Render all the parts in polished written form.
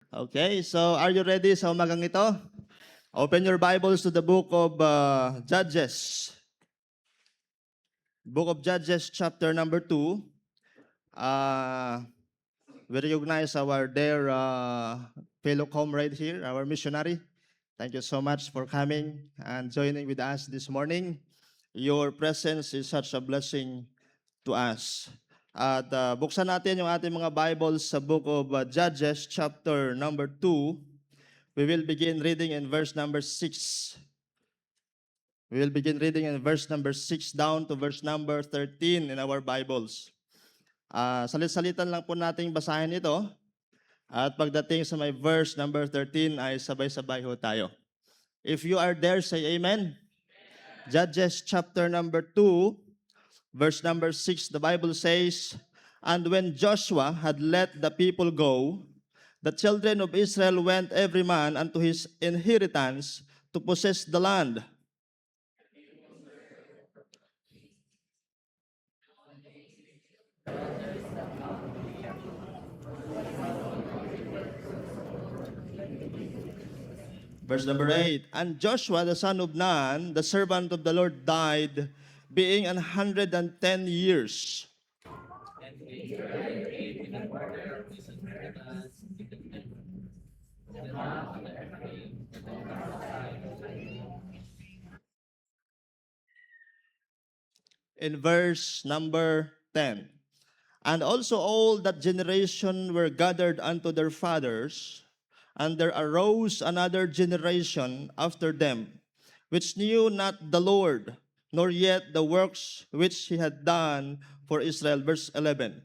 Okay, so are you ready sa umagang ito? Open your Bibles to the book of Judges. Book of Judges, chapter number 2. Uh, we recognize our dear fellow comrade here, our missionary. Thank you so much for coming and joining with us this morning. Your presence is such a blessing to us. At buksan natin yung ating mga Bibles sa book of Judges, chapter number 2. We will begin reading in verse number 6. We will begin reading in verse number 6 down to verse number 13 in our Bibles. Salit-salitan lang po nating basahin ito. At pagdating sa may verse number 13 ay sabay-sabay ho tayo. If you are there, say amen. Judges chapter number 2, verse number 6, the Bible says, "And when Joshua had let the people go, the children of Israel went every man unto his inheritance to possess the land. Verse number 8, "And Joshua the son of Nun, the servant of the Lord, died, being 110 years. In verse number 10, "And also all that generation were gathered unto their fathers, and there arose another generation after them, which knew not the Lord, nor yet the works which he had done for Israel." Verse 11.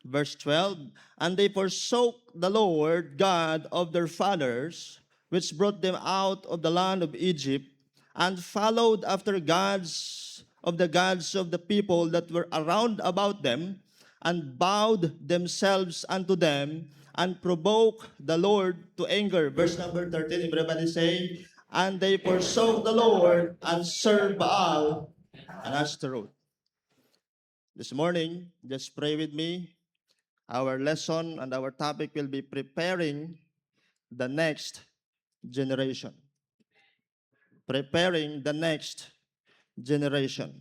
Verse 12, "And they forsook the Lord God of their fathers, which brought them out of the land of Egypt, and followed after gods of the people that were around about them, and bowed themselves unto them, and provoked the Lord to anger." Verse number 13, everybody say, "And they forsook the Lord, and served Baal and Ashtaroth." This morning, just pray with me. Our lesson and our topic will be preparing the next generation. Preparing the next generation.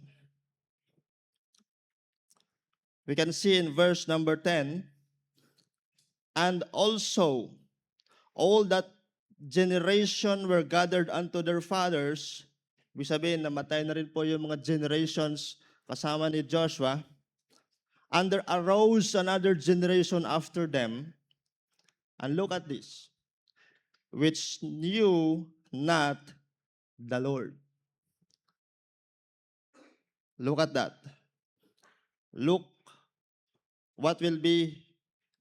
We can see in verse number 10, "And also all that generation were gathered unto their fathers." Ibig sabihin, namatay na rin po yung mga generations kasama ni Joshua. "And there arose another generation after them." And look at this, "which knew not the Lord." Look at that. Look what will be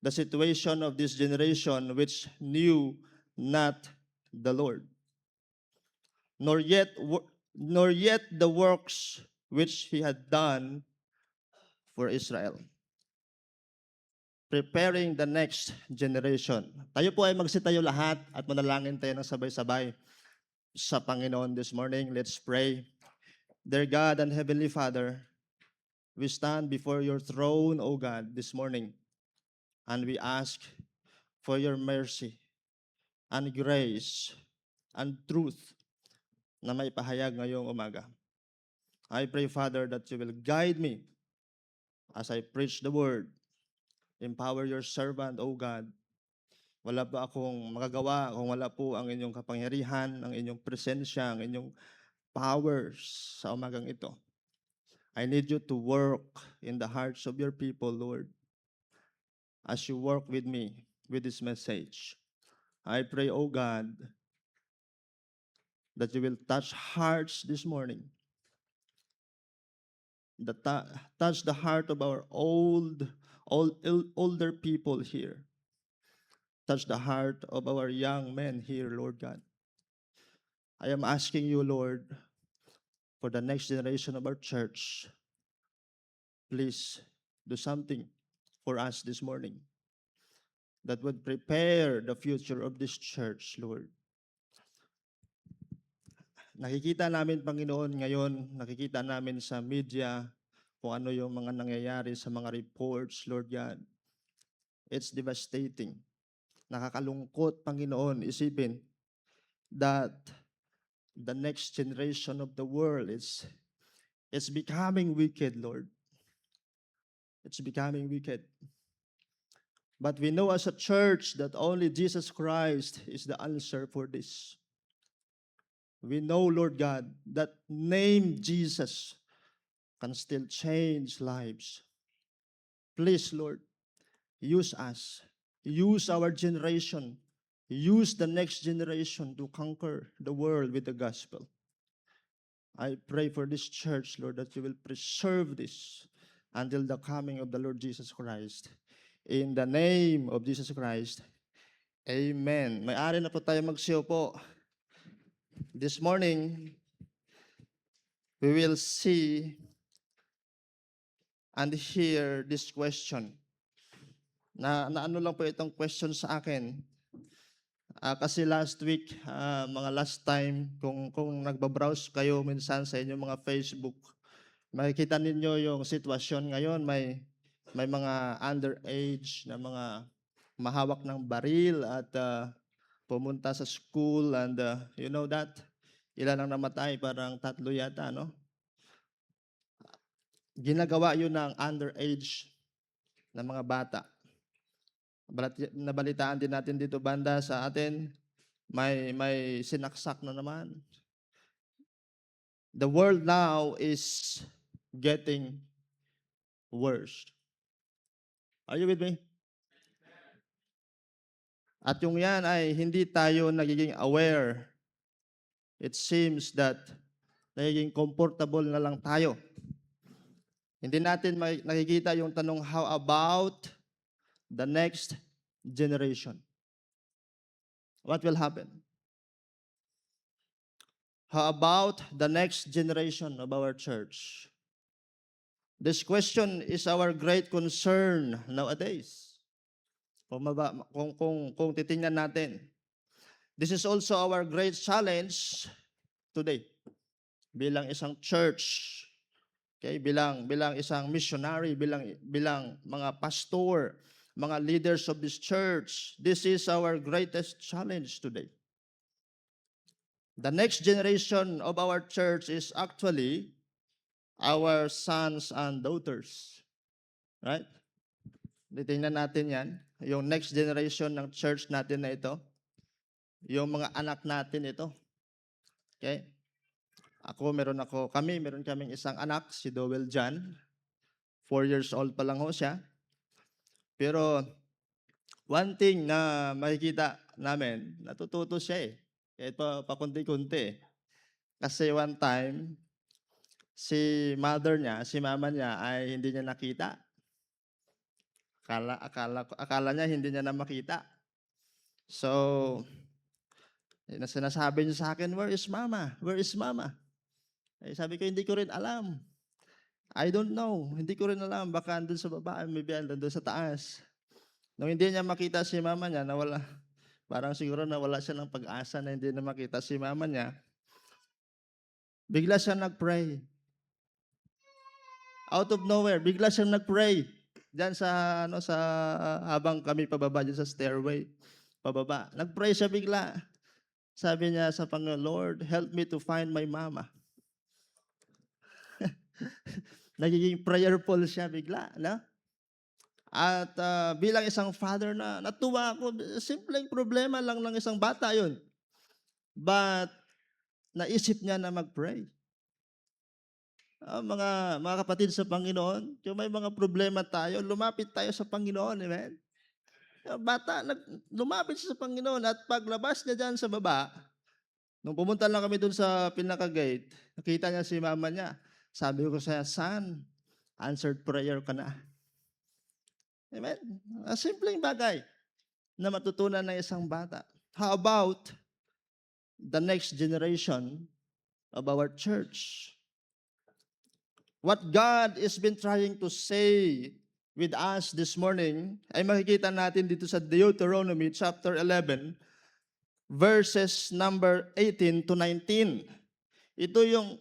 the situation of this generation which knew not the Lord, nor yet the works which he had done for Israel. Preparing the next generation. Tayo po ay magsitayo lahat at manalangin tayo ng sabay-sabay sa Panginoon this morning. Let's pray. Dear God and Heavenly Father, we stand before your throne, O God, this morning, and we ask for your mercy and grace and truth na may pahayag ngayong umaga. I pray, Father, that you will guide me as I preach the word. Empower your servant, O God. Wala pa akong magagawa kung wala po ang inyong kapangyarihan, ang inyong presensya, ang inyong powers sa umagang ito. I need you to work in the hearts of your people, Lord, as you work with me with this message. I pray, O God, that you will touch hearts this morning, that touch the heart of our older people here. Touch the heart of our young men here, Lord God. I am asking you, Lord, for the next generation of our church, please do something for us this morning that would prepare the future of this church, Lord. Nakikita namin, Panginoon, ngayon, nakikita namin sa media kung ano yung mga nangyayari sa mga reports, Lord God. It's devastating. Nakakalungkot, Panginoon, isipin that the next generation of the world it's becoming wicked, Lord. It's becoming wicked. But we know as a church that only Jesus Christ is the answer for this. We know, Lord God, that name Jesus can still change lives. Please, Lord, use us. Use our generation. Use the next generation to conquer the world with the gospel. I pray for this church, Lord, that you will preserve this until the coming of the Lord Jesus Christ. In the name of Jesus Christ, amen. May-ari na po tayo magsiyo po. This morning, we will see and hear this question. Na ano lang po itong question sa akin. Kasi last week, mga last time, kung nagbabrowse kayo minsan sa inyong mga Facebook, makikita ninyo yung sitwasyon ngayon. May mga underage na mga mahawak ng baril at pumunta sa school and you know that? Ilan ang namatay? Parang 3 yata, no? Ginagawa yun ng underage na mga bata. Nabalitaan din natin dito banda sa atin, may sinaksak na naman. The world now is getting worse. Are you with me? At yung yan ay hindi tayo nagiging aware. It seems that nagiging comfortable na lang tayo. Hindi natin nakikita yung tanong, how about the next generation? What will happen? How about the next generation of our church? This question is our great concern nowadays. Kung titingnan natin, this is also our great challenge today. Bilang isang church, okay, bilang isang missionary, bilang mga pastor, mga leaders of this church, this is our greatest challenge today. The next generation of our church is actually our sons and daughters. Right? Titingnan natin yan. Yung next generation ng church natin na ito. Yung mga anak natin ito. Okay? Meron kaming isang anak, si Dowell John. 4 years old pa lang ho siya. Pero one thing na makikita namin, natututo siya eh. Kahit pakunti-kunti. Kasi one time, si mama niya ay hindi niya nakita. Akala niya hindi niya na makita. So, sinasabi niya sa akin, where is mama? Where is mama? Eh, sabi ko, hindi ko rin alam. I don't know. Hindi ko rin alam. Baka andun sa baba, maybe andun sa taas. Nung hindi niya makita si mama niya, nawala. Parang siguro nawala siya ng pag-asa na hindi na makita si mama niya. Bigla siya nag-pray. Out of nowhere, bigla siya nag-pray. Diyan sa habang kami pababa diyan sa stairway, pababa. Nag-pray siya bigla. Sabi niya sa Panginoon, Lord, help me to find my mama. Nagiging prayerful siya bigla, no? At bilang isang father na natuwa ako, simpleng problema lang ng isang bata yun. But naisip niya na mag-pray. Mga kapatid sa Panginoon, kung may mga problema tayo, lumapit tayo sa Panginoon, amen? Bata, lumapit siya sa Panginoon at paglabas niya dyan sa baba, nung pumunta lang kami dun sa pinaka-gate, nakita niya si mama niya. Sabi ko sa son, answered prayer ka na. Amen? Simpleng bagay na matutunan ng isang bata. How about the next generation of our church? What God has been trying to say with us this morning ay makikita natin dito sa Deuteronomy chapter 11 verses number 18 to 19. Ito yung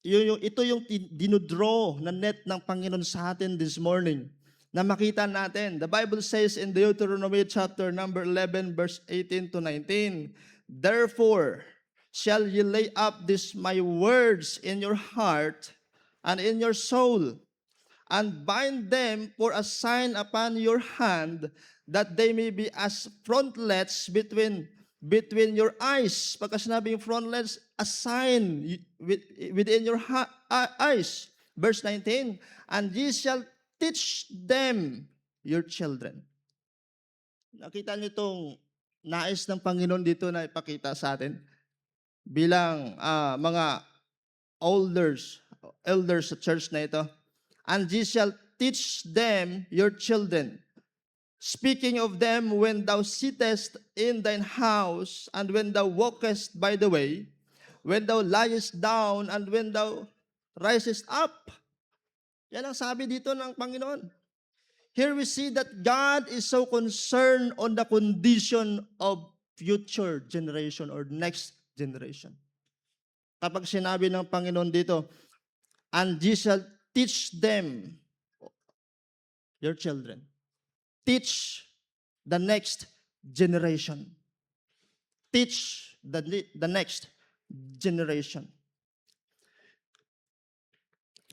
Ito yung dinudraw na net ng Panginoon sa atin this morning na makita natin. The Bible says in Deuteronomy chapter number 11 verse 18 to 19, "Therefore shall ye lay up these my words in your heart and in your soul, and bind them for a sign upon your hand, that they may be as frontlets between your eyes." Pagka sinabing frontlets, a sign within your eyes. Verse 19, "And ye shall teach them your children." Nakita niyo itong nais ng Panginoon dito na ipakita sa atin bilang mga elders sa church na ito. "And ye shall teach them your children, speaking of them when thou sittest in thine house, and when thou walkest by the way, when thou liest down, and when thou risest up." Yan ang sabi dito ng Panginoon. Here we see that God is so concerned on the condition of future generation or next generation. Kapag sinabi ng Panginoon dito, "And ye shall teach them your children." Teach the next generation. Teach the next generation.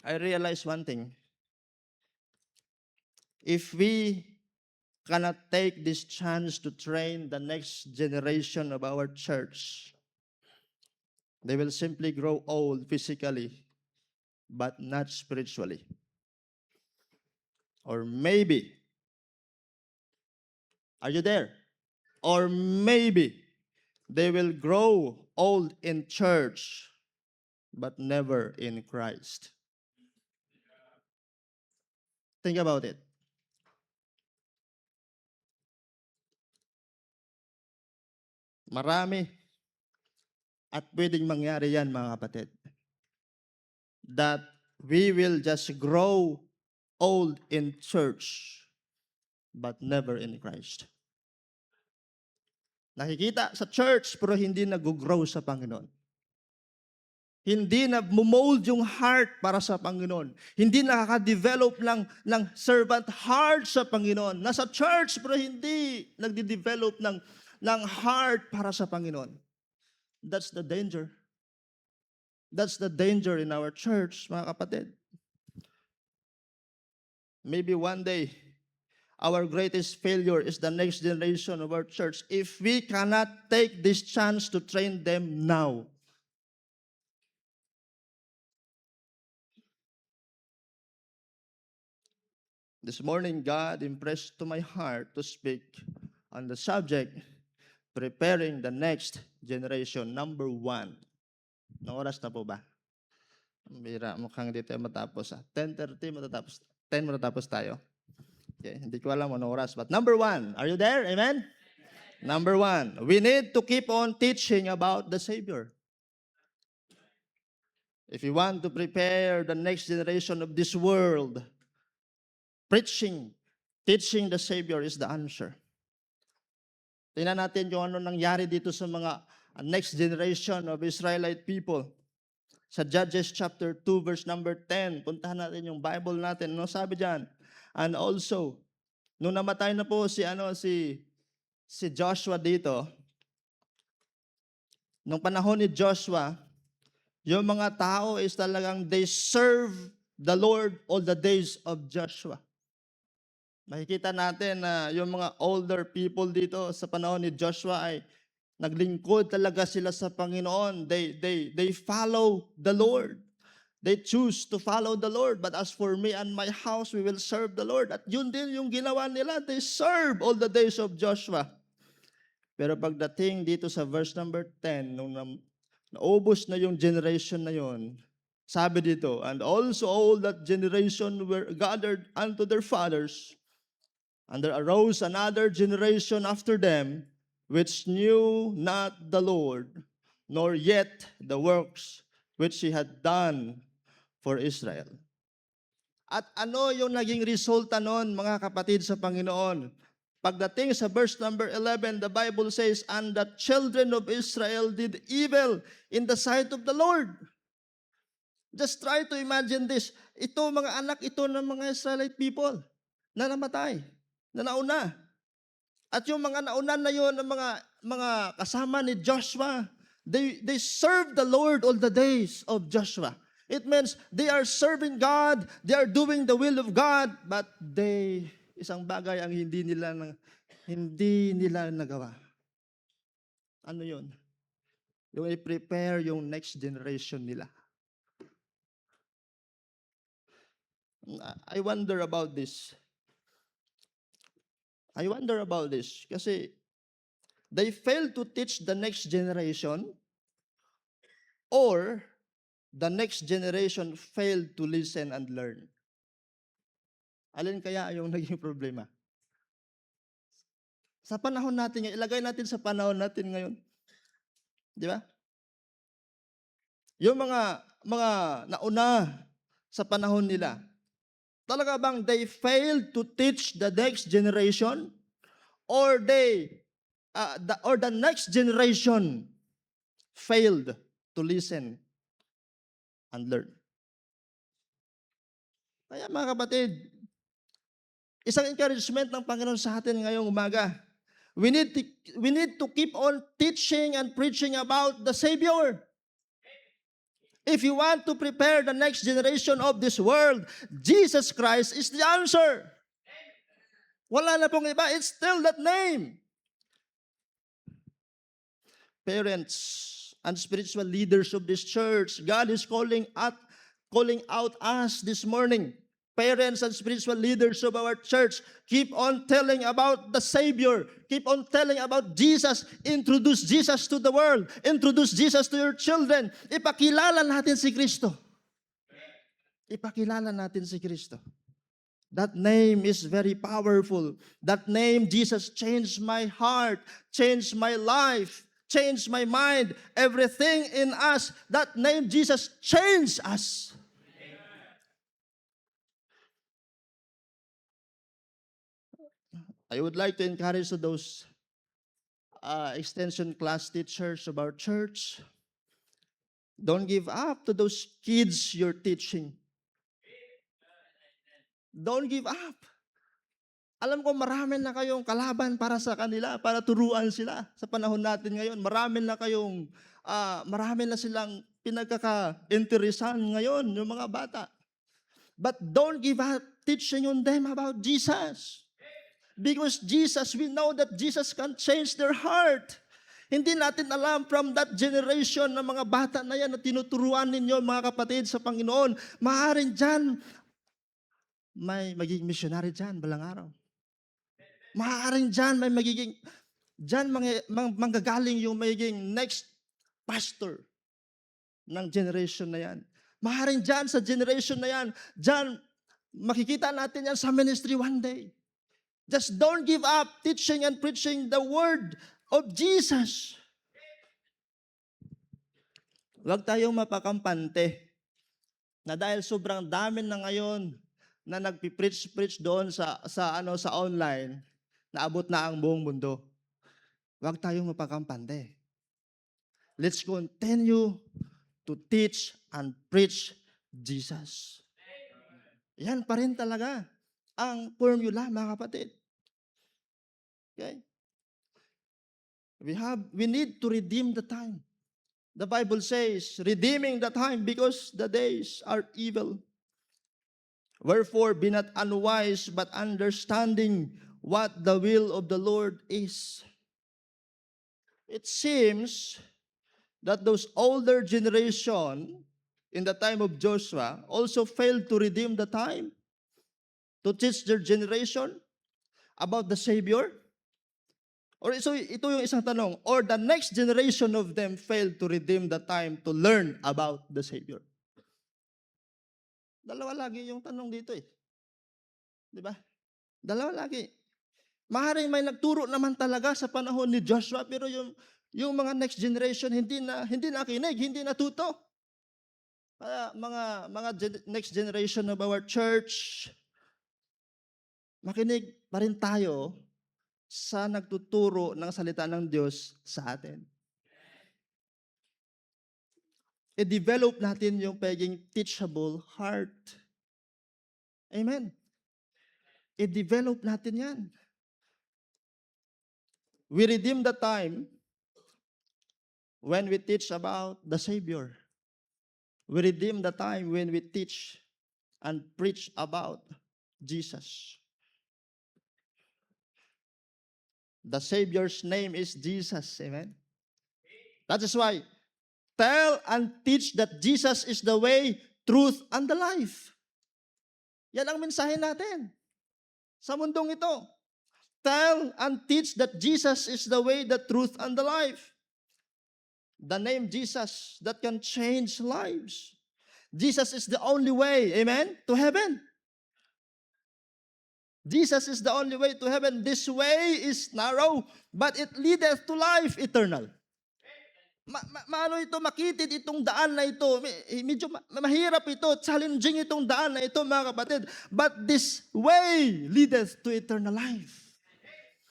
I realize one thing. If we cannot take this chance to train the next generation of our church, they will simply grow old physically, but not spiritually. Or maybe, are you there? Or maybe they will grow old in church, but never in Christ. Think about it. Marami at pwedeng mangyari yan, mga kapatid. That we will just grow old in church, but never in Christ. Nakikita sa church, pero hindi nag-grow sa Panginoon. Hindi na mold yung heart para sa Panginoon. Hindi nakaka-develop ng servant heart sa Panginoon. Nasa church, pero hindi nagde-develop ng heart para sa Panginoon. That's the danger. That's the danger in our church, mga kapatid. Maybe one day, our greatest failure is the next generation of our church if we cannot take this chance to train them now. This morning, God impressed to my heart to speak on the subject, preparing the next generation. Number 1. Nang oras na po ba? Bira, mukhang dito matapos. 10:30 matatapos. 10 matatapos tayo. Okay, hindi ko alam anong oras. But number 1, are you there? Amen? Number 1, we need to keep on teaching about the Savior. If you want to prepare the next generation of this world, teaching the Savior is the answer. Tingnan natin kung ano nangyari dito sa mga next generation of Israelite people. Sa Judges chapter 2 verse number 10, puntahan natin yung Bible natin. Ano sabi diyan? And also, nung namatay na po si Joshua dito, nung panahon ni Joshua, yung mga tao is talagang they serve the Lord all the days of Joshua. Makikita natin na yung mga older people dito sa panahon ni Joshua ay naglingkod talaga sila sa Panginoon. They follow the Lord. They choose to follow the Lord. But as for me and my house, we will serve the Lord. At yun din yung ginawa nila. They serve all the days of Joshua. Pero pagdating dito sa verse number 10, nung naubos na yung generation na yun, sabi dito, and also all that generation were gathered unto their fathers, and there arose another generation after them, which knew not the Lord, nor yet the works which He had done for Israel. At ano yung naging resulta noon, mga kapatid sa Panginoon? Pagdating sa verse number 11, the Bible says, and the children of Israel did evil in the sight of the Lord. Just try to imagine this. Ito, mga anak ito ng mga Israelite people na namatay, na nauna. At yung mga nauna na yon, ng mga kasama ni Joshua, they served the Lord all the days of Joshua. It means they are serving God, they are doing the will of God, but isang bagay ang hindi nila nagawa. Ano yon? Yung i-prepare yung next generation nila. I wonder about this. Kasi they fail to teach the next generation, or the next generation failed to listen and learn. Alin kaya yung naging problema? Sa panahon natin ngayon, ilagay natin sa panahon natin ngayon. Di ba? Yung mga nauna sa panahon nila, talaga bang they failed to teach the next generation, or the next generation failed to listen and learn? Kaya mga kapatid, isang encouragement ng Panginoon sa atin ngayong umaga, we need to keep on teaching and preaching about the Savior. If you want to prepare the next generation of this world, Jesus Christ is the answer. Wala na pong iba, it's still that name. Parents and spiritual leaders of this church, God is calling out us this morning. Parents and spiritual leaders of our church, keep on telling about the Savior. Keep on telling about Jesus. Introduce Jesus to the world. Introduce Jesus to your children. Ipakilala natin si Kristo. Ipakilala natin si Kristo. That name is very powerful. That name, Jesus, changed my heart, changed my life, changed my mind. Everything in us, that name, Jesus, changed us. I would like to encourage those extension class teachers of our church. Don't give up to those kids you're teaching. Don't give up. Alam ko marami na kayong kalaban para sa kanila, para turuan sila sa panahon natin ngayon. Marami na silang pinagkaka-interesan ngayon, yung mga bata. But don't give up teaching on them about Jesus. Because Jesus, we know that Jesus can change their heart. Hindi natin alam from that generation ng mga bata na yan na tinuturuan ninyo, mga kapatid, sa Panginoon. Maaaring dyan, may magiging missionary dyan, balang araw. Maaaring dyan, manggagaling yung magiging next pastor ng generation na yan. Maaaring dyan, sa generation na yan, dyan, makikita natin yan sa ministry one day. Just don't give up teaching and preaching the word of Jesus. Huwag tayong mapakampante na dahil sobrang dami na ngayon na nagpi-preach doon sa online, naabot na ang buong mundo. Huwag tayong mapakampante. Let's continue to teach and preach Jesus. Yan pa rin talaga ang formula, mga kapatid. Okay? We need to redeem the time. The Bible says, redeeming the time because the days are evil. Wherefore, be not unwise, but understanding what the will of the Lord is. It seems that those older generation in the time of Joshua also failed to redeem the time, to teach their generation about the Savior. Or so ito yung isang tanong, or the next generation of them failed to redeem the time to learn about the Savior. Dalawa lagi yung tanong dito eh. Di ba? Dalawa lagi. Maaaring may nagturo naman talaga sa panahon ni Joshua, pero yung mga next generation hindi nakinig, hindi natuto. Kaya mga next generation of our church, makinig pa rin tayo sa nagtuturo ng salita ng Diyos sa atin. i-develop natin yung pagiging teachable heart. Amen. I-develop natin yan. We redeem the time when we teach about the Savior. We redeem the time when we teach and preach about Jesus. The Savior's name is Jesus. Amen. That is why, tell and teach that Jesus is the way, truth, and the life. Yan ang mensahe natin sa mundong ito. Tell and teach that Jesus is the way, the truth, and the life. The name Jesus that can change lives. Jesus is the only way, amen, to heaven. Jesus is the only way to heaven. This way is narrow, but it leadeth to life eternal. Maano ito, makitid itong daan na ito. Medyo mahirap ito, challenging itong daan na ito, mga kapatid. But this way leadeth to eternal life.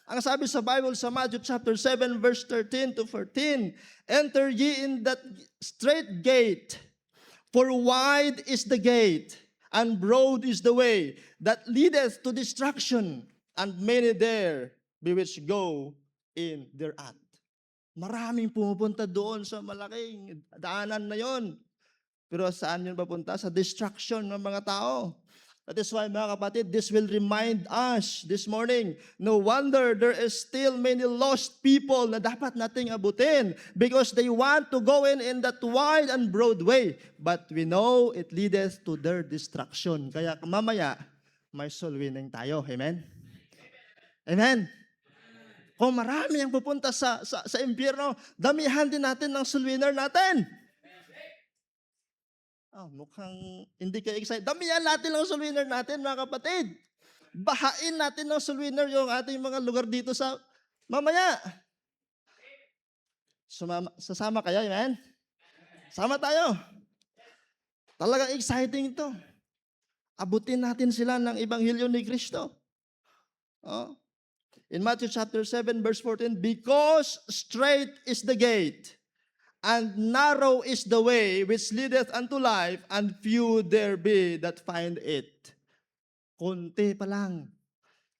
Ang sabi sa Bible sa Matthew chapter 7 verse 13 to 14, enter ye in that straight gate, for wide is the gate, and broad is the way that leadeth to destruction, and many there be which go in thereat. Maraming pumupunta doon sa malaking daanan na yon. Pero saan yun papunta? Sa destruction ng mga tao. That is why, mga kapatid, this will remind us this morning, no wonder there is still many lost people na dapat nating abutin because they want to go in that wide and broad way. But we know it leadeth to their destruction. Kaya mamaya, may soul winning tayo. Amen? Amen? Kung marami ang pupunta sa impyerno, damihan din natin ng soul winner natin. Mukhang hindi kayo excited. Damihan natin ng soul winner natin, mga kapatid. Bahain natin ng soul winner yung ating mga lugar dito sa mamaya. Sasama kayo, amen? Sama tayo. Talagang exciting ito. Abutin natin sila ng Ebanghelyo ni Kristo. In Matthew chapter 7 verse 14, because straight is the gate, and narrow is the way which leadeth unto life, and few there be that find it. Konti pa lang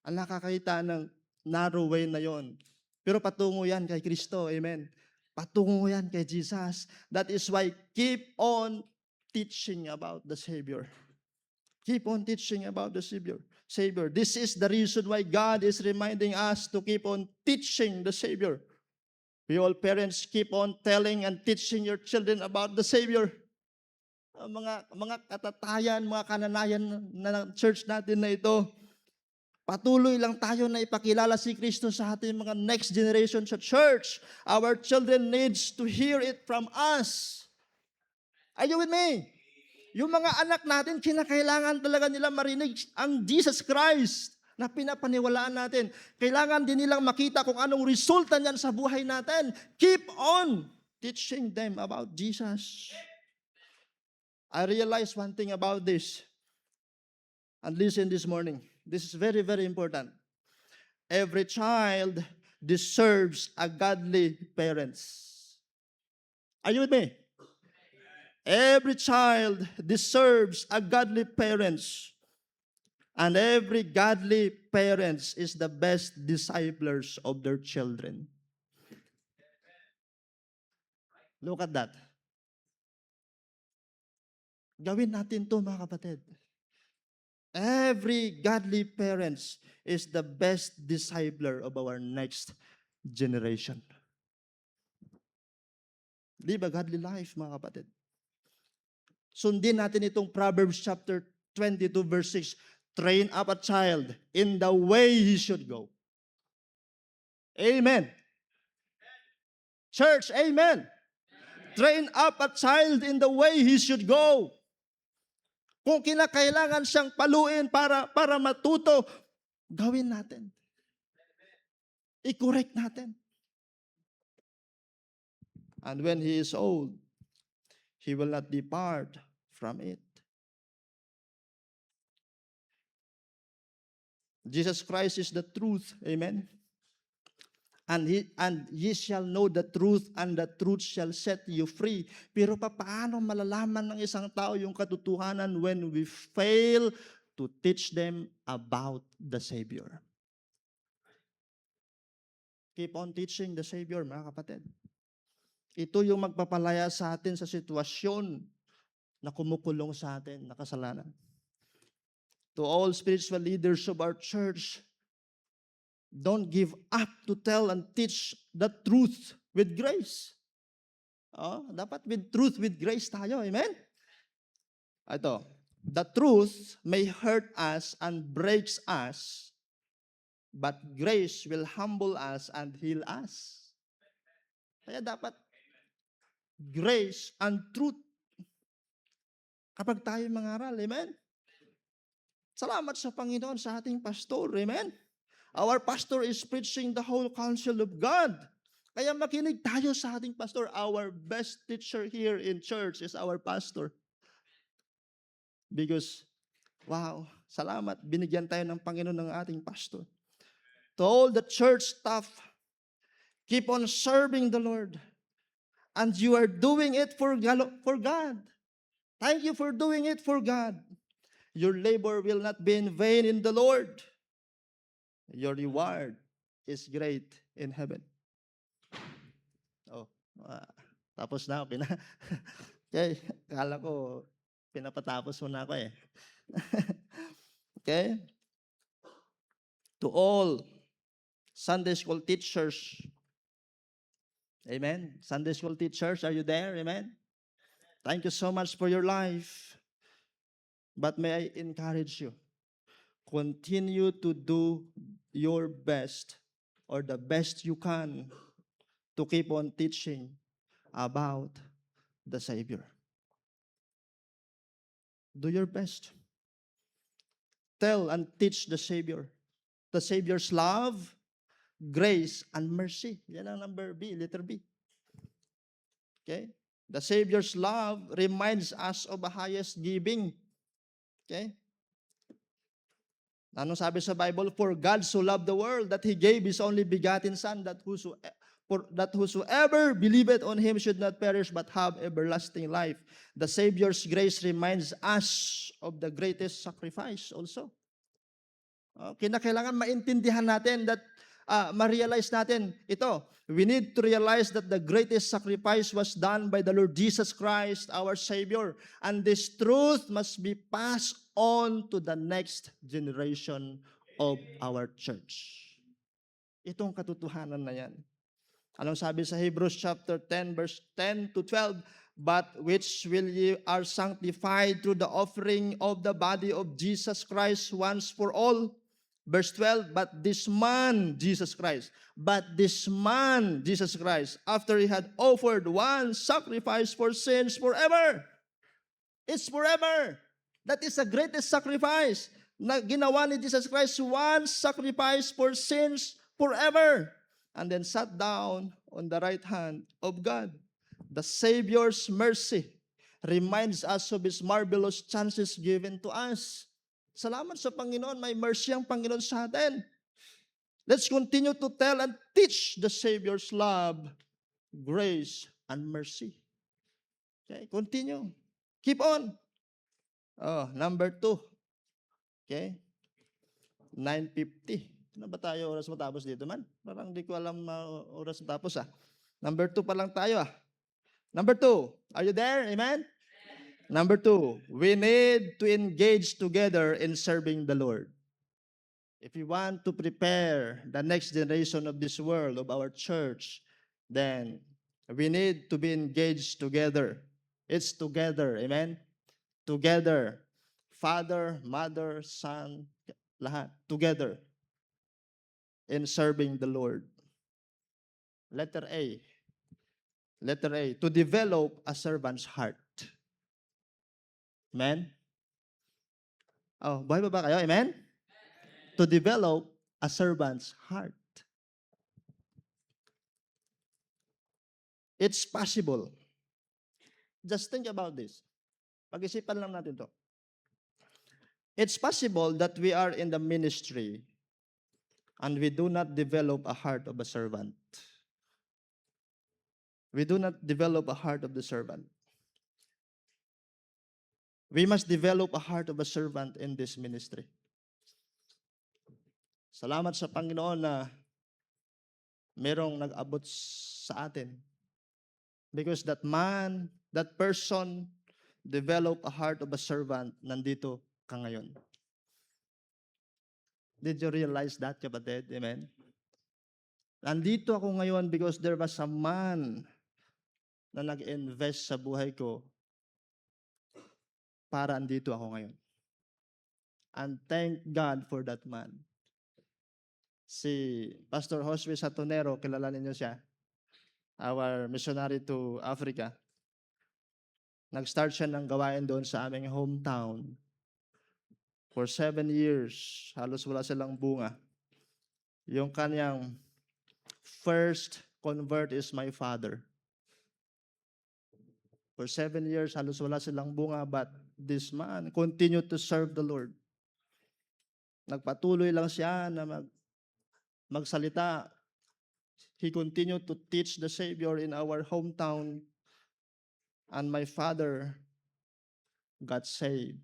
ang nakakita ng narrow way na yon. Pero patungo yan kay Kristo. Amen. Patungo yan kay Jesus. That is why keep on teaching about the Savior. Keep on teaching about the Savior. This is the reason why God is reminding us to keep on teaching the Savior. We all parents keep on telling and teaching your children about the Savior. Mga katatayan, mga kananayan na church natin na ito, patuloy lang tayo na ipakilala si Kristo sa ating mga next generation sa church. Our children needs to hear it from us. Are you with me? Yung mga anak natin, kinakailangan talaga nila marinig ang Jesus Christ na pinapaniwalaan natin. Kailangan din nilang makita kung anong resulta niyan sa buhay natin. Keep on teaching them about Jesus. I realized one thing about this. And listen this morning. This is very, very important. Every child deserves a godly parents. Are you with me? Every child deserves a godly parents. And every godly parents is the best disciplers of their children. Look at that. Gawin natin to, mga kapatid. Every godly parents is the best discipler of our next generation. Live a godly life, mga kapatid. Sundin natin itong Proverbs chapter 22 verse 6. Train up a child in the way he should go. Amen. Church, amen. Train up a child in the way he should go. Kung kinakailangan siyang paluin para matuto, gawin natin. I-correct natin. And when he is old, he will not depart from it. Jesus Christ is the truth. Amen. and ye shall know the truth, and the truth shall set you free. Pero paano malalaman ng isang tao yung katotohanan when we fail to teach them about the Savior? Keep on teaching the Savior, mga kapatid. Ito yung magpapalaya sa atin sa sitwasyon na kumukulong sa atin na kasalanan. To all spiritual leaders of our church, don't give up to tell and teach the truth with grace. Dapat with truth, with grace tayo. Amen? Ito, the truth may hurt us and breaks us, but grace will humble us and heal us. Kaya dapat grace and truth kapag tayo mangaral. Amen? Salamat sa Panginoon sa ating pastor. Amen? Our pastor is preaching the whole counsel of God. Kaya makinig tayo sa ating pastor. Our best teacher here in church is our pastor. Because, wow, salamat, binigyan tayo ng Panginoon ng ating pastor. To all the church staff, keep on serving the Lord. And you are doing it for God. Thank you for doing it for God. Your labor will not be in vain in the Lord. Your reward is great in heaven. Tapos na ako. Okay, kala ko pinapatapos mo na ako eh. Okay? To all Sunday school teachers, amen? Sunday school teachers, are you there? Amen? Thank you so much for your life. But may I encourage you, continue to do your best or the best you can to keep on teaching about the Savior. Do your best. Tell and teach the Savior. The Savior's love, grace, and mercy. Yan ang number B, letter B. Okay? The Savior's love reminds us of the highest giving. Okay? Anong sabi sa Bible? For God so loved the world that He gave His only begotten Son, that whosoever believeth on Him should not perish but have everlasting life. The Savior's grace reminds us of the greatest sacrifice also. Kinakailangan maintindihan natin that ma-realize natin ito. We need to realize that the greatest sacrifice was done by the Lord Jesus Christ, our Savior. And this truth must be passed on to the next generation of our church. Itong katotohanan na yan. Anong sabi sa Hebrews chapter 10, verse 10 to 12? But which will ye are sanctified through the offering of the body of Jesus Christ once for all. Verse 12, but this man, Jesus Christ, after He had offered one sacrifice for sins forever. It's forever. That is the greatest sacrifice na ginawa ni Jesus Christ, one sacrifice for sins forever. And then sat down on the right hand of God. The Savior's mercy reminds us of His marvelous chances given to us. Salamat sa Panginoon, may mercy ang Panginoon sa atin. Let's continue to tell and teach the Savior's love, grace, and mercy. Okay, continue. Keep on. Number 2. Okay? 9:50. Ano ba tayo oras matapos dito man? Parang di ko alam oras matapos Number 2 pa lang tayo Number 2. Are you there? Amen? Number 2, we need to engage together in serving the Lord. If we want to prepare the next generation of this world, of our church, then we need to be engaged together. It's together, amen? Together. Father, mother, son, lahat. Together. In serving the Lord. Letter A. Letter A, to develop a servant's heart. Amen? Buhay pa ba kayo? Amen? To develop a servant's heart. It's possible. Just think about this. Pag-isipan lang natin to. It's possible that we are in the ministry and we do not develop a heart of a servant. We do not develop a heart of the servant. We must develop a heart of a servant in this ministry. Salamat sa Panginoon na merong nag-abot sa atin. Because that man, that person, develop a heart of a servant, nandito ka ngayon. Did you realize that, kapatid? Amen? Nandito ako ngayon because there was a man na nag-invest sa buhay ko para andito ako ngayon. And thank God for that man. Si Pastor Josue Satonero, kilala ninyo siya, our missionary to Africa. Nag-start siya ng gawain doon sa aming hometown. For 7 years, halos wala silang bunga. Yung kanyang first convert is my father. For 7 years, halos wala silang bunga, but this man continued to serve the Lord. Nagpatuloy lang siya na magsalita. He continued to teach the Savior in our hometown, and my father got saved.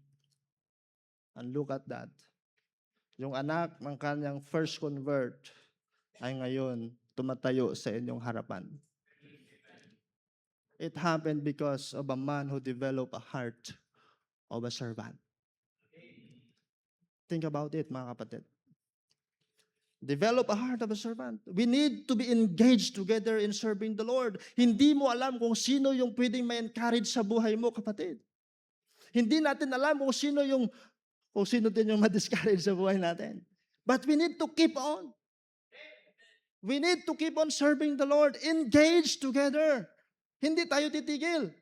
And look at that. Yung anak ng kanyang first convert ay ngayon tumatayo sa inyong harapan. It happened because of a man who developed a heart of a servant. Think about it, mga kapatid. Develop a heart of a servant. We need to be engaged together in serving the Lord. Hindi mo alam kung sino yung pwedeng ma-encourage sa buhay mo, kapatid. Hindi natin alam kung sino din yung ma-discourage sa buhay natin. But we need to keep on. We need to keep on serving the Lord. Engage together. Hindi tayo titigil.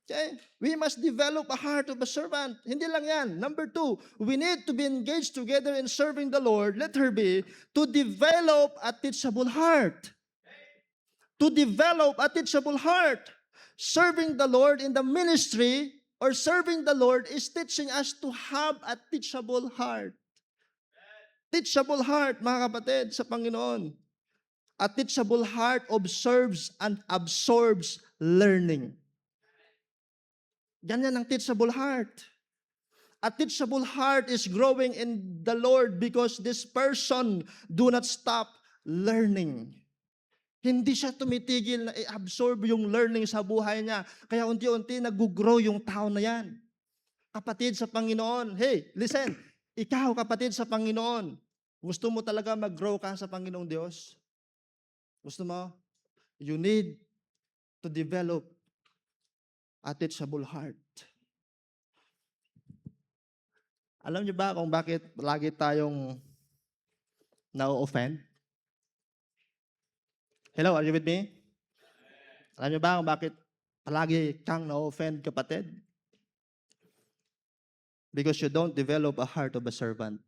Okay? We must develop a heart of a servant. Hindi lang yan. Number 2, we need to be engaged together in serving the Lord. Let her be to develop a teachable heart. To develop a teachable heart. Serving the Lord in the ministry or serving the Lord is teaching us to have a teachable heart. Teachable heart, mga kapatid, sa Panginoon. A teachable heart observes and absorbs learning. Ganyan ang teachable heart. A teachable heart is growing in the Lord because this person do not stop learning. Hindi siya tumitigil na i-absorb yung learning sa buhay niya. Kaya unti-unti nag-grow yung tao na yan. Kapatid sa Panginoon, hey, listen, ikaw kapatid sa Panginoon, gusto mo talaga mag-grow ka sa Panginoong Diyos? Gusto mo? You need to develop a teachable heart. Alam niyo ba kung bakit lagi tayong na-offend? Hello, are you with me? Alam niyo ba kung bakit palagi kang na-offend, kapatid? Because you don't develop a heart of a servant.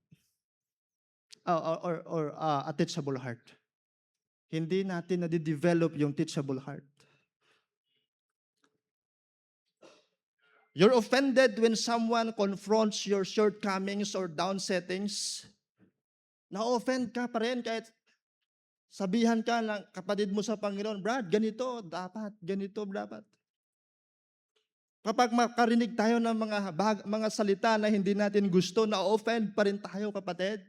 Or a teachable heart. Hindi natin na-develop yung teachable heart. You're offended when someone confronts your shortcomings or downsettings. Na-offend ka pa rin kahit sabihan ka ng kapatid mo sa Panginoon, Brad, ganito dapat. Kapag makarinig tayo ng mga salita na hindi natin gusto, na-offend pa rin tayo, kapatid.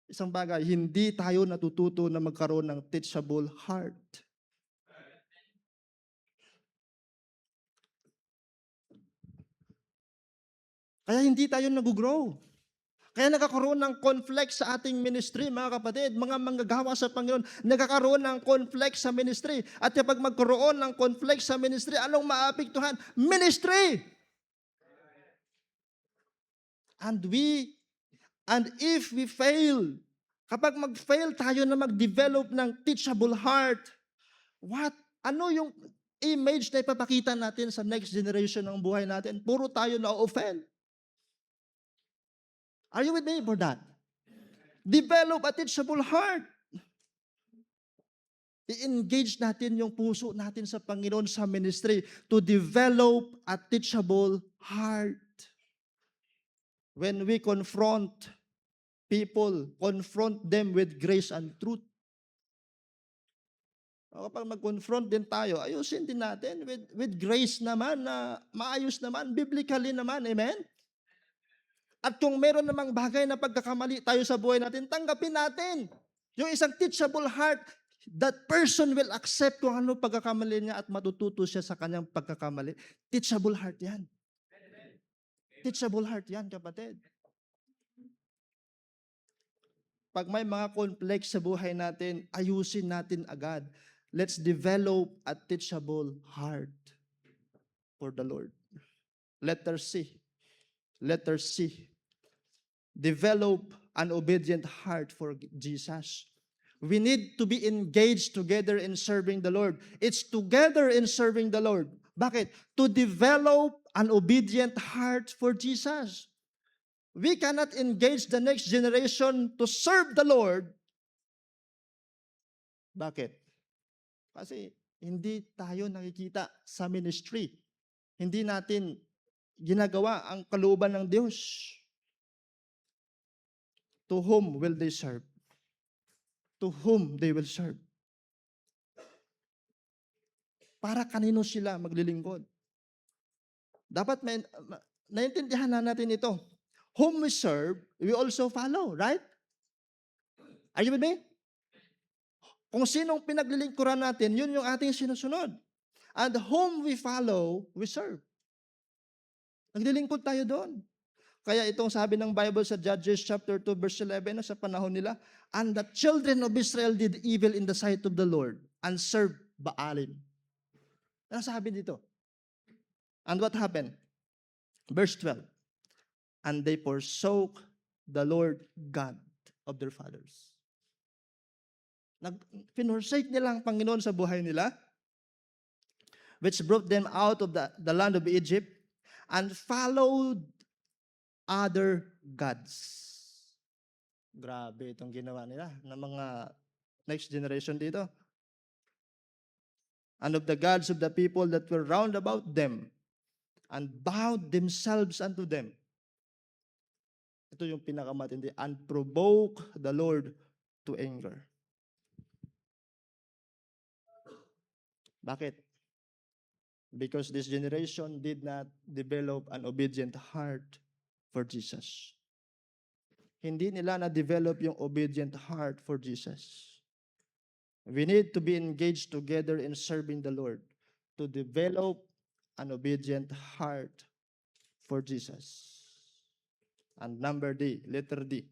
Isang bagay, hindi tayo natututo na magkaroon ng teachable heart. Kaya hindi tayo nag-grow. Kaya nagkakaroon ng conflict sa ating ministry, mga kapatid. Mga manggagawa sa Panginoon, nagkakaroon ng conflict sa ministry. At kapag magkaroon ng conflict sa ministry, anong maapektuhan? Ministry! And if we fail, kapag mag-fail tayo na mag-develop ng teachable heart, ano yung image na ipapakita natin sa next generation ng buhay natin? Puro tayo na-offend. Are you with me for that? Develop a teachable heart. I-engage natin yung puso natin sa Panginoon sa ministry to develop a teachable heart. When we confront people, confront them with grace and truth. Kapag mag-confront din tayo, ayusin din natin with grace naman na maayos naman, biblically naman, amen? At kung meron namang bagay na pagkakamali tayo sa buhay natin, tanggapin natin. Yung isang teachable heart, that person will accept kung ano pagkakamali niya at matututo siya sa kanyang pagkakamali. Teachable heart yan. Teachable heart yan, kapatid. Pag may mga conflict sa buhay natin, ayusin natin agad. Let's develop a teachable heart for the Lord. Letter C. Letter C. Develop an obedient heart for Jesus. We need to be engaged together in serving the Lord. It's together in serving the Lord. Bakit? To develop an obedient heart for Jesus. We cannot engage the next generation to serve the Lord. Bakit? Kasi hindi tayo nakikita sa ministry. Hindi natin ginagawa ang kalooban ng Diyos. To whom will they serve? To whom they will serve? Para kanino sila maglilingkod? Dapat naintindihan na natin ito. Whom we serve, we also follow, right? Are you with me? Kung sinong pinaglilingkuran natin, yun yung ating sinusunod. And whom we follow, we serve. Naglilingkod tayo doon. Kaya itong sabi ng Bible sa Judges chapter 2 verse 11 sa panahon nila, and the children of Israel did evil in the sight of the Lord and served Baalim. Ano sabi dito? And what happened? Verse 12. And they forsook the Lord God of their fathers. Pinursake nila ang Panginoon sa buhay nila, which brought them out of the land of Egypt, and followed other gods. Grabe itong ginawa nila ng mga next generation dito. And of the gods of the people that were round about them, and bowed themselves unto them. Ito yung pinakamatindi. And provoke the Lord to anger. Bakit? Because this generation did not develop an obedient heart for Jesus. Hindi nila na-develop yung obedient heart for Jesus. We need to be engaged together in serving the Lord to develop an obedient heart for Jesus. And number D, letter D,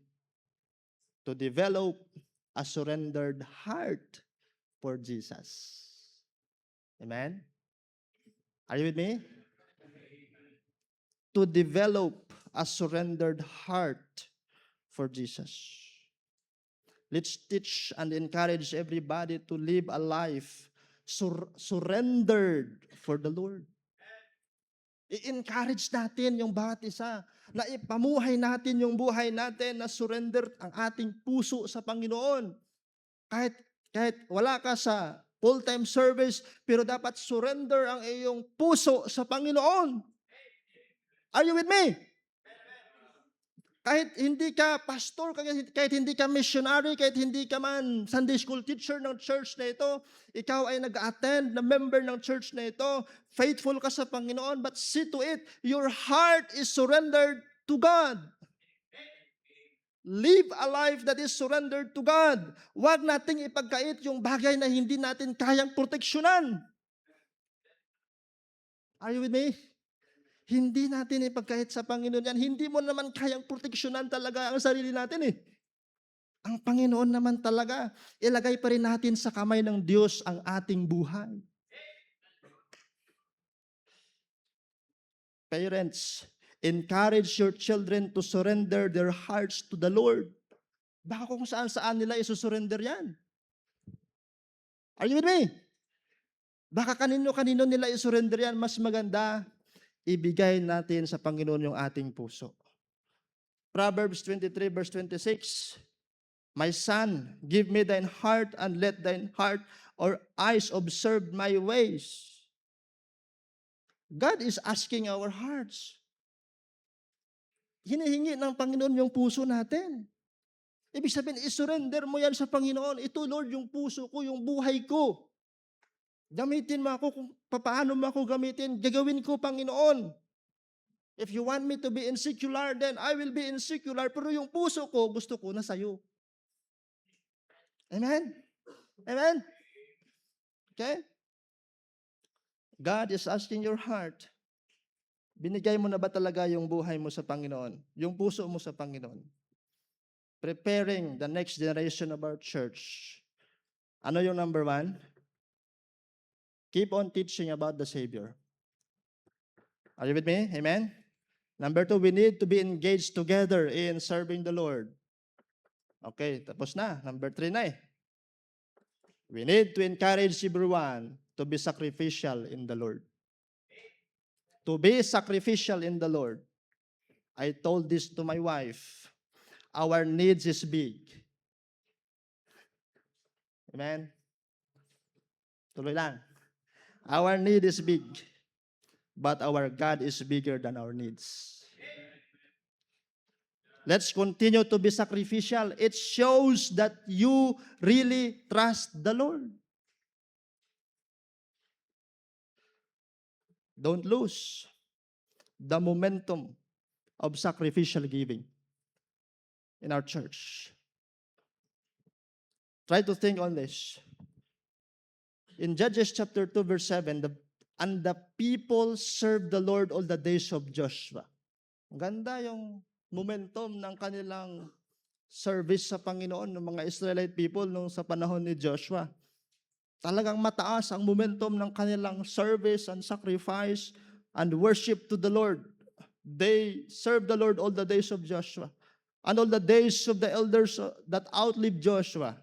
to develop a surrendered heart for Jesus. Amen? Are you with me? To develop a surrendered heart for Jesus. Let's teach and encourage everybody to live a life surrendered for the Lord. I-encourage natin yung bawat isa na ipamuhay natin yung buhay natin na surrender ang ating puso sa Panginoon. Kahit wala ka sa full-time service, pero dapat surrender ang iyong puso sa Panginoon. Are you with me? Kahit hindi ka pastor, kahit hindi ka missionary, kahit hindi ka man Sunday school teacher ng church na ito, ikaw ay nag-attend na member ng church na ito, faithful ka sa Panginoon, but see to it, your heart is surrendered to God. Live a life that is surrendered to God. Huwag nating ipagkait yung bagay na hindi natin kayang proteksyonan. Are you with me? Hindi natin ipagkait sa Panginoon yan. Hindi mo naman kayang proteksyonan talaga ang sarili natin eh. Ang Panginoon naman talaga, ilagay pa rin natin sa kamay ng Diyos ang ating buhay. Parents, encourage your children to surrender their hearts to the Lord. Baka kung saan-saan nila isusurrender yan. Are you with me? Baka kanino-kanino nila isurrender yan, mas maganda, ibigay natin sa Panginoon yung ating puso. Proverbs 23 verse 26, my son, give me thine heart and let thine heart or eyes observe my ways. God is asking our hearts. Hinihingi ng Panginoon yung puso natin. Ibig sabihin, isurrender mo yan sa Panginoon. Ito, Lord, yung puso ko, yung buhay ko. Gamitin mo ako kung paano mo ako gamitin. Gagawin ko, Panginoon. If you want me to be insecular, then I will be insecular. Pero yung puso ko, gusto ko na sa'yo. Amen? Amen? Okay? God is asking your heart. Binigay mo na ba talaga yung buhay mo sa Panginoon? Yung puso mo sa Panginoon? Preparing the next generation of our church. Ano yung number 1? Keep on teaching about the Savior. Are you with me? Amen? Number 2, we need to be engaged together in serving the Lord. Okay, tapos na. Number 3 na eh. We need to encourage everyone to be sacrificial in the Lord. To be sacrificial in the Lord. I told this to my wife. Our needs is big. Amen? Tuloy lang. Our need is big. But our God is bigger than our needs. Let's continue to be sacrificial. It shows that you really trust the Lord. Don't lose the momentum of sacrificial giving in our church. Try to think on this. In Judges chapter 2 verse 7, and the people served the Lord all the days of Joshua. Ganda yung momentum ng kanilang service sa Panginoon ng mga Israelite people nung sa panahon ni Joshua. Talagang mataas ang momentum ng kanilang service and sacrifice and worship to the Lord. They served the Lord all the days of Joshua and all the days of the elders that outlived Joshua,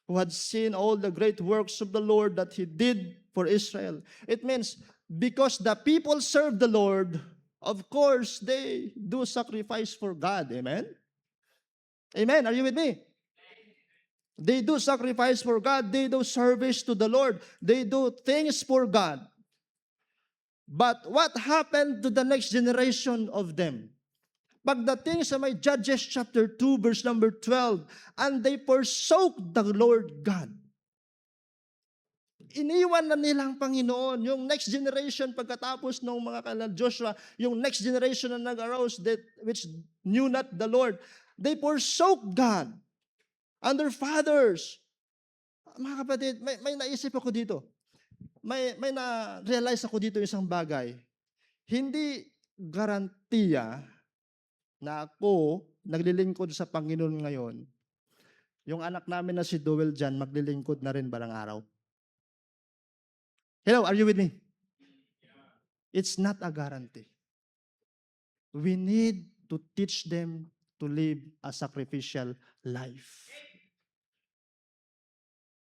who had seen all the great works of the Lord that he did for Israel. It means because the people serve the Lord, of course, they do sacrifice for God. Amen? Amen. Are you with me? They do sacrifice for God. They do service to the Lord. They do things for God. But what happened to the next generation of them? Pagdating sa may Judges chapter 2 verse number 12, and they forsook the Lord God. Iniwan na nilang Panginoon. Yung next generation pagkatapos ng mga kailan Joshua, yung next generation na nag-arose that which knew not the Lord, they forsook God and their fathers. Mga kapatid, may naisip ako dito. May na-realize ako dito isang bagay. Hindi garantiya na ako naglilingkod sa Panginoon ngayon, yung anak namin na si Doel dyan, maglilingkod na rin balang araw. Hello, are you with me? It's not a guarantee. We need to teach them to live a sacrificial life.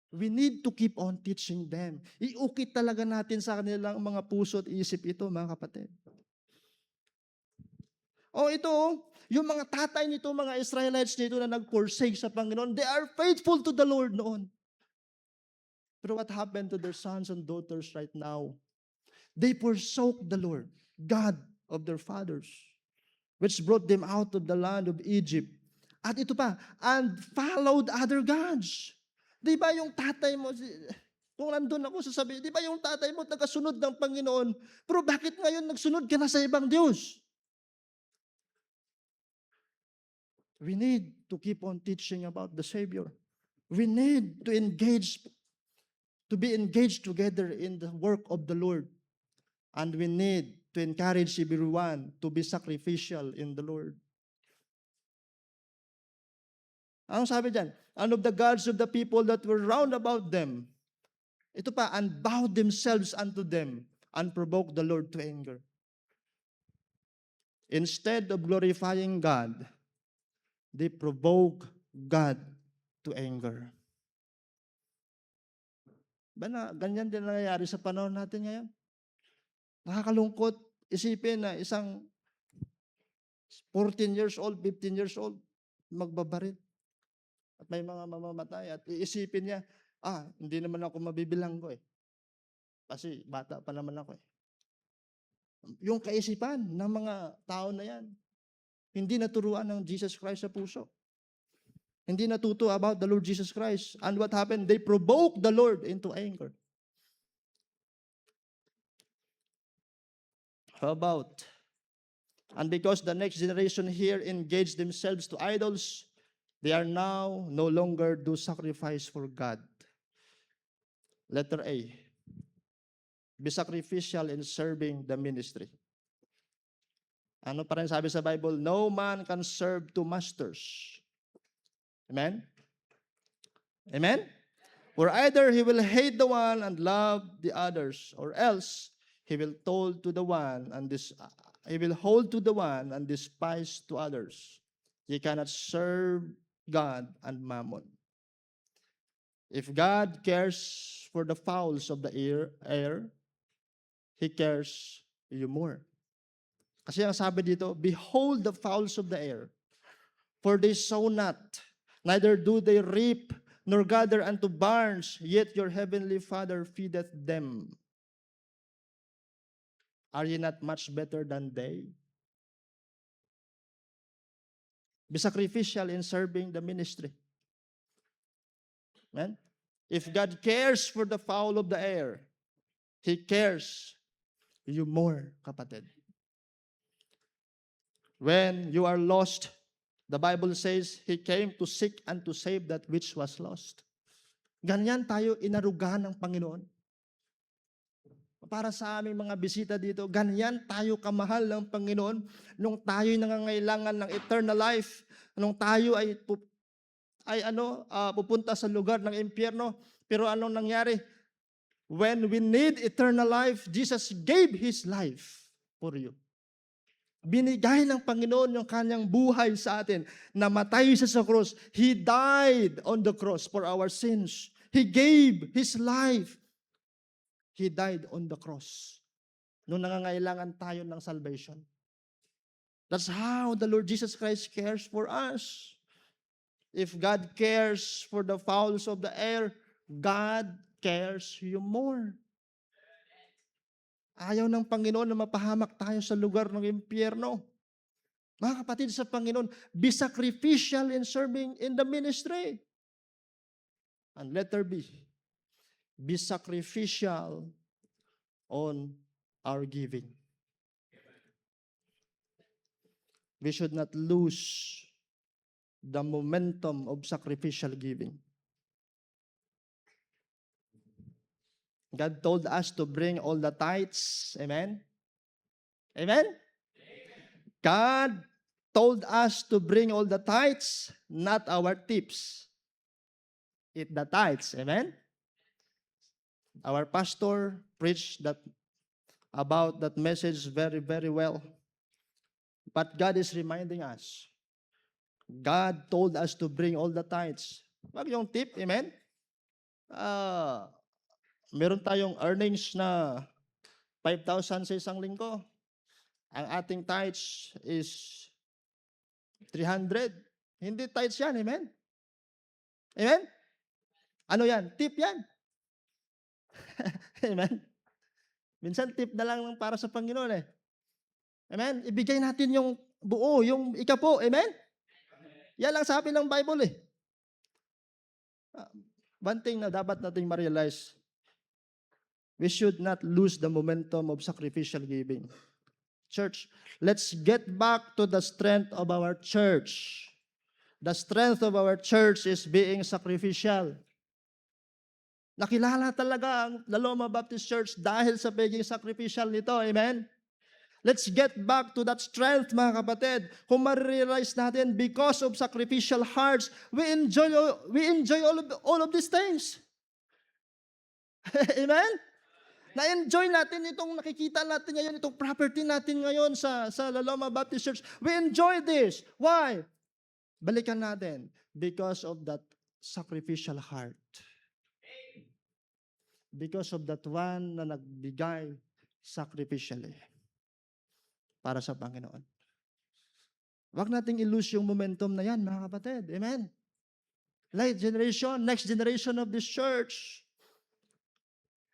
We need to keep on teaching them. Iukit talaga natin sa kanilang mga puso at isip ito, mga kapatid. Ito, yung mga tatay nito, mga Israelites nito na nag-forsake sa Panginoon, they are faithful to the Lord noon. Pero what happened to their sons and daughters right now? They forsook the Lord, God of their fathers, which brought them out of the land of Egypt. At ito pa, and followed other gods. Di ba yung tatay mo, kung nandun ako sasabihin, di ba yung tatay mo nagkasunod ng Panginoon, pero bakit ngayon nagsunod ka na sa ibang Diyos? We need to keep on teaching about the Savior. We need to be engaged together in the work of the Lord. And we need to encourage everyone to be sacrificial in the Lord. Anong sabi dyan? And of the gods of the people that were round about them. Ito pa, and bowed themselves unto them and provoked the Lord to anger. Instead of glorifying God, they provoke God to anger. Ba na, ganyan din nangyayari sa panahon natin ngayon? Nakakalungkot isipin na isang 14 years old, 15 years old, magbabaril. At may mga mamamatay. At iisipin niya, hindi naman ako mabibilang ko eh. Kasi bata pa naman ako eh. Yung kaisipan ng mga tao na yan, hindi naturuan ng Jesus Christ sa puso. Hindi natuto about the Lord Jesus Christ. And what happened? They provoked the Lord into anger. How about? And because the next generation here engaged themselves to idols, they are now no longer do sacrifice for God. Letter A, be sacrificial in serving the ministry. Ano pa rin sabi sa Bible? No man can serve two masters. Amen? Amen? For either he will hate the one and love the others, or else he will hold to the one and despise to others. He cannot serve God and mammon. If God cares for the fowls of the air, He cares you more. Kasi ang sabi dito, behold the fowls of the air, for they sow not, neither do they reap, nor gather unto barns, yet your heavenly Father feedeth them. Are ye not much better than they? Be sacrificial in serving the ministry. Amen? If God cares for the fowl of the air, He cares you more, kapatid. When you are lost, the Bible says, He came to seek and to save that which was lost. Ganyan tayo inarugahan ng Panginoon. Para sa aming mga bisita dito, ganyan tayo kamahal ng Panginoon nung tayo'y nangangailangan ng eternal life, nung tayo ay pupunta sa lugar ng impyerno. Pero anong nangyari? When we need eternal life, Jesus gave His life for you. Binigay ng Panginoon yung kanyang buhay sa atin. Namatay siya sa cross. He died on the cross for our sins. He gave His life. He died on the cross. Nung nangangailangan tayo ng salvation. That's how the Lord Jesus Christ cares for us. If God cares for the fowls of the air, God cares you more. Ayaw ng Panginoon na mapahamak tayo sa lugar ng impyerno. Mga kapatid sa Panginoon, be sacrificial in serving in the ministry. And letter B, be sacrificial on our giving. We should not lose the momentum of sacrificial giving. God told us to bring all the tithes. Amen? Amen? God told us to bring all the tithes, not our tips. Eat the tithes. Amen? Our pastor preached about that message very, very well. But God is reminding us. God told us to bring all the tithes. Wag yung tip. Amen? Meron tayong earnings na 5,000 sa isang linggo. Ang ating tithes is 300. Hindi tithes yan, amen? Amen? Ano yan? Tip yan. Amen? Minsan tip na lang para sa Panginoon eh. Amen? Ibigay natin yung buo, yung ikapo, amen? Yan lang sabi ng Bible eh. One thing na dapat nating ma-realize, we should not lose the momentum of sacrificial giving. Church, let's get back to the strength of our church. The strength of our church is being sacrificial. Nakilala talaga ang La Loma Baptist Church dahil sa pagiging sacrificial nito. Amen? Let's get back to that strength, mga kapatid. Kung ma-realize natin, because of sacrificial hearts, we enjoy all of these things. Amen? Na-enjoy natin itong nakikita natin ngayon, itong property natin ngayon sa La Loma Baptist Church. We enjoy this. Why? Balikan natin. Because of that sacrificial heart. Because of that one na nagbigay sacrificially para sa Panginoon. Huwag nating i-lose yung momentum na yan, mga kapatid. Amen? Next generation of this church.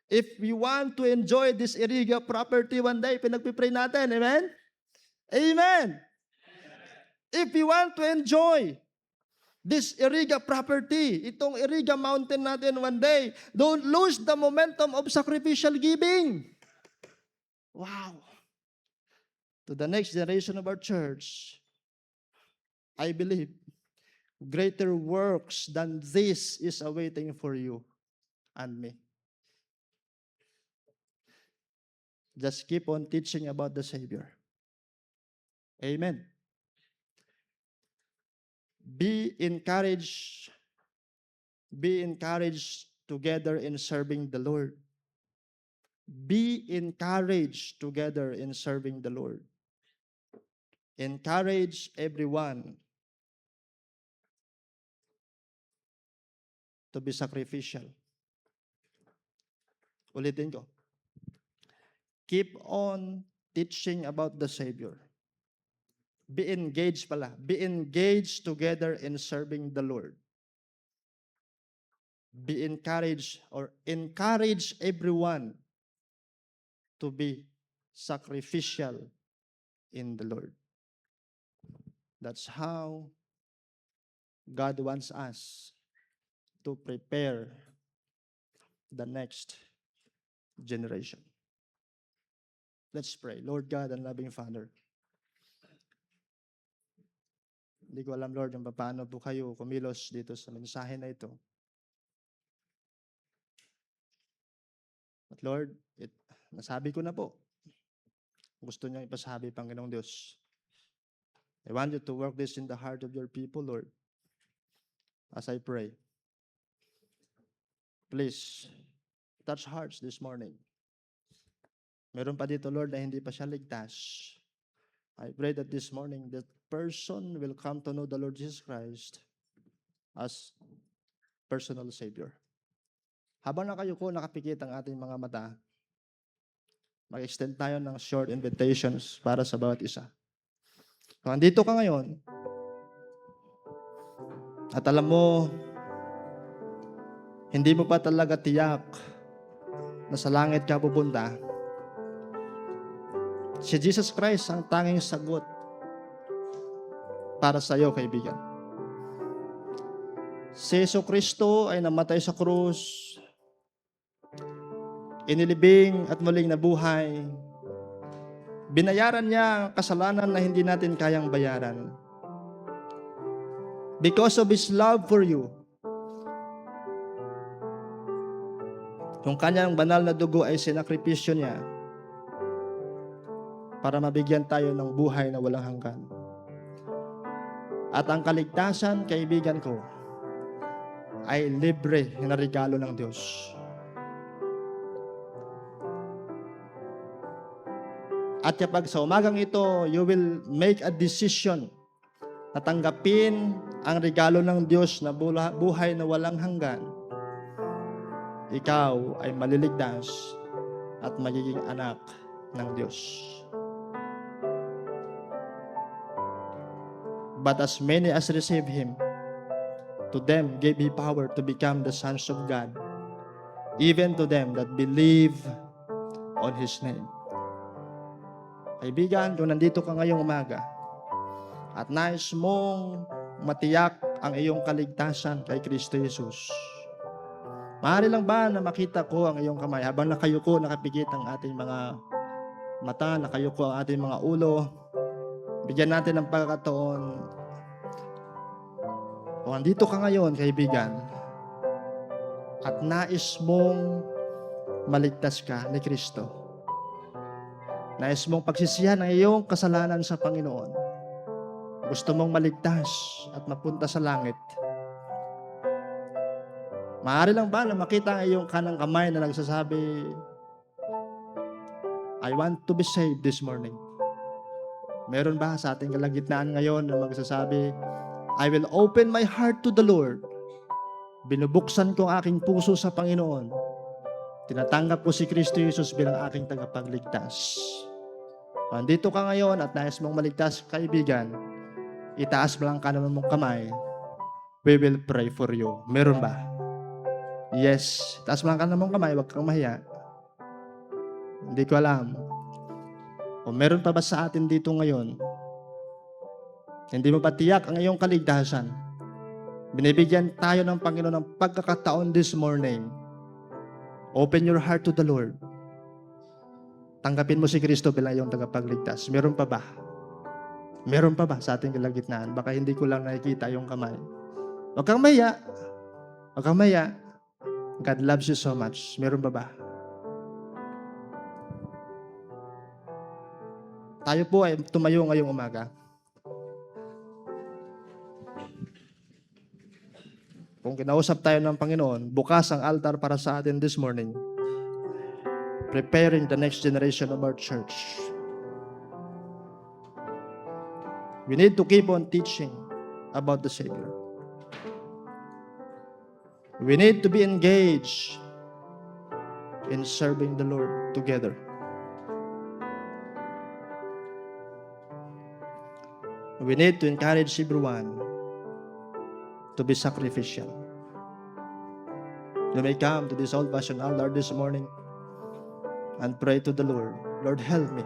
If we want to enjoy this Iriga property one day, pinagpipray natin. Amen? Amen. If we want to enjoy This Iriga property, itong Iriga mountain natin one day, don't lose the momentum of sacrificial giving. Wow. To the next generation of our church, I believe greater works than this is awaiting for you and me. Just keep on teaching about the Savior. Amen. Be encouraged together in serving the Lord. Be encouraged together in serving the Lord. Encourage everyone to be sacrificial. Ulitin ko. Keep on teaching about the Savior. Be engaged pala. Be engaged together in serving the Lord. Be encouraged or encourage everyone to be sacrificial in the Lord. That's how God wants us to prepare the next generation. Let's pray. Lord God and loving Father, hindi ko alam, Lord, yung paano po kayo kumilos dito sa mensahe na ito. But Lord, nasabi ko na po. Gusto niya ipasabi, Panginoong Diyos. I want you to work this in the heart of your people, Lord. As I pray, please touch hearts this morning. Meron pa dito, Lord, na hindi pa siya ligtas. I pray that this morning that person will come to know the Lord Jesus Christ as personal Savior. Habang nakayuko, nakapikit ang ating mga mata, mag-extend tayo ng short invitations para sa bawat isa. Kung andito ka ngayon, at alam mo, hindi mo pa talaga tiyak na sa langit ka pupunta, si Jesus Christ ang tanging sagot para sa iyo, kaibigan. Si Jesucristo ay namatay sa krus, inilibing at muling nabuhay. Binayaran niya ang kasalanan na hindi natin kayang bayaran. Because of His love for you, yung kanyang banal na dugo ay sinakripisyo niya para mabigyan tayo ng buhay na walang hanggan. At ang kaligtasan, kaibigan ko, ay libre na regalo ng Diyos. At kapag sa umagang ito, you will make a decision na tanggapin ang regalo ng Diyos na buhay na walang hanggan, ikaw ay maliligtas at magiging anak ng Diyos. But as many as receive Him, to them gave He power to become the sons of God, even to them that believe on His name. Kaibigan, kung nandito ka ngayong umaga at nais mong matiyak ang iyong kaligtasan kay Kristo Jesus, maaari lang ba na makita ko ang iyong kamay habang nakayuko, nakapikit ang ating mga mata, nakayuko ang ating mga ulo? Bigyan natin ng pagkakataon. Kung andito ka ngayon, kaibigan, at nais mong maligtas ka ni Kristo, nais mong pagsisihan ang iyong kasalanan sa Panginoon, gusto mong maligtas at mapunta sa langit, maaari lang ba na makita ang iyong kanang kamay na nagsasabi, I want to be saved this morning? Meron ba sa ating kalagitnaan ngayon na magsasabi, I will open my heart to the Lord. Binubuksan ko ang aking puso sa Panginoon. Tinatanggap ko si Kristo Jesus bilang aking tagapagligtas. Kung andito ka ngayon at nais mong maligtas, kaibigan, itaas mo lang kanan mong kamay. We will pray for you. Meron ba? Yes. Itaas mo lang kanan mong kamay, huwag kang mahiya. Hindi ko alam. O meron pa ba sa atin dito ngayon, hindi mo pa tiyak ang iyong kaligtasan? Binibigyan tayo ng Panginoon ng pagkakataon this morning. Open your heart to the Lord. Tanggapin mo si Kristo bilang iyong tagapagligtas. Meron pa ba? Meron pa ba sa ating kalagitnaan? Baka hindi ko lang nakikita yung kamay. Huwag kang maya. Huwag kang maya. God loves you so much. Meron pa ba? Tayo po ay tumayo ngayong umaga. Kung kinausap tayo ng Panginoon, bukas ang altar para sa atin this morning. Preparing the next generation of our church. We need to keep on teaching about the Savior. We need to be engaged in serving the Lord together. We need to encourage everyone to be sacrificial. You may come to this old-fashioned altar this morning and pray to the Lord. Lord, help me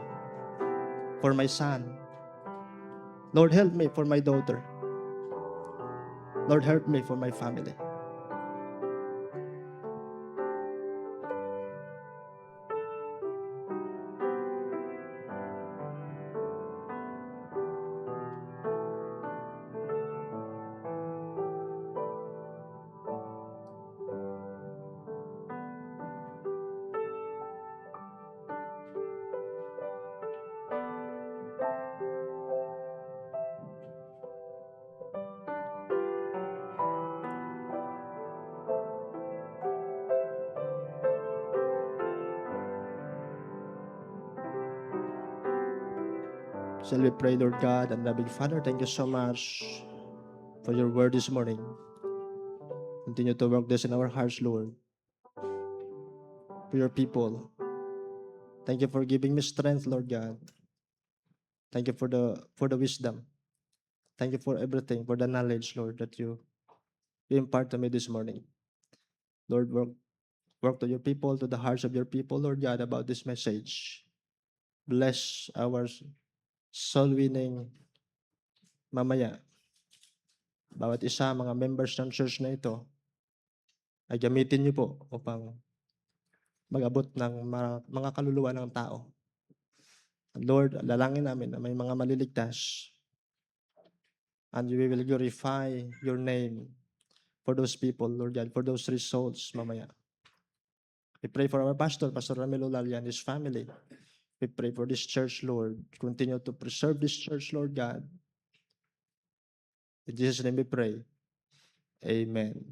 for my son. Lord, help me for my daughter. Lord, help me for my family. Shall we pray, Lord God and loving Father, thank you so much for your word this morning. Continue to work this in our hearts, Lord, for your people. Thank you for giving me strength, Lord God. Thank you for the wisdom. Thank you for everything, for the knowledge, Lord, that you impart to me this morning. Lord, work to your people, to the hearts of your people, Lord God, about this message. Bless our soul winning mamaya. Bawat isa, mga members ng church na ito, ay gamitin niyo po upang mag-abot ng mga kaluluwa ng tao. Lord, lalangin namin na may mga maliligtas and we will glorify your name for those people, Lord God, for those 3 souls mamaya. We pray for our pastor, Pastor Ramilo Lalia and his family. We pray for this church, Lord. Continue to preserve this church, Lord God. In Jesus' name we pray. Amen.